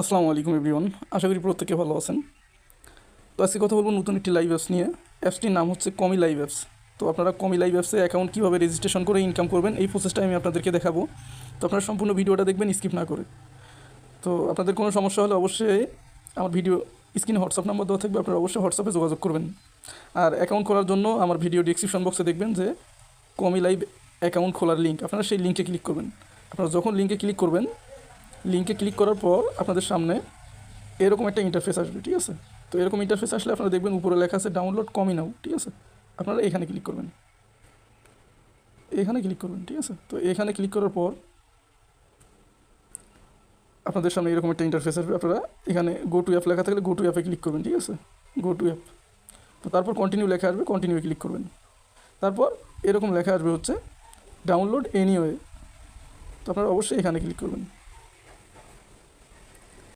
আসসালামু আলাইকুম এভরিওয়ান। আশা করি প্রত্যেকে ভালো আছেন। তো আজকে কথা বলবো নতুন একটি লাইভ অ্যাপস নিয়ে। অ্যাপসটির নাম হচ্ছে কমি লাইভ অ্যাপস। তো আপনারা কমি লাইভ অ্যাপসে অ্যাকাউন্ট কীভাবে রেজিস্ট্রেশন করে ইনকাম করবেন এই প্রসেসটা আমি আপনাদেরকে দেখাবো। তো আপনারা সম্পূর্ণ ভিডিওটা দেখবেন স্কিপ না করে। তো আপনাদের কোনো সমস্যা হলে অবশ্যই আমার ভিডিও স্ক্রিনে হোয়াটসঅ্যাপ নাম্বার দেওয়া থাকবে, আপনারা অবশ্যই হোয়াটসঅ্যাপে যোগাযোগ করবেন। আর অ্যাকাউন্ট খোলার জন্য আমার ভিডিও ডিসক্রিপশন বক্সে দেখবেন যে কমি লাইভ অ্যাকাউন্ট খোলার লিঙ্ক, আপনারা সেই লিঙ্কে ক্লিক করবেন। আপনারা যখন লিঙ্কে ক্লিক করবেন, লিঙ্কে ক্লিক করার পর আপনাদের সামনে এরকম একটা ইন্টারফেস আসবে, ঠিক আছে। তো এরকম ইন্টারফেস আসলে আপনারা দেখবেন উপরে লেখা আছে ডাউনলোড কমি নাও, ঠিক আছে। আপনারা এখানে ক্লিক করবেন, এখানে ক্লিক করবেন, ঠিক আছে। তো এখানে ক্লিক করার পর আপনাদের সামনে এরকম একটা ইন্টারফেস আসবে। আপনারা এখানে গো টু অ্যাপ লেখা থাকলে গো টু অ্যাপে ক্লিক করবেন, ঠিক আছে। গো টু অ্যাপ, তো তারপর কন্টিনিউ লেখা আসবে, কন্টিনিউয়ে ক্লিক করবেন। তারপর এরকম লেখা আসবে হচ্ছে ডাউনলোড এনিওয়ে, তো আপনারা অবশ্যই এখানে ক্লিক করবেন।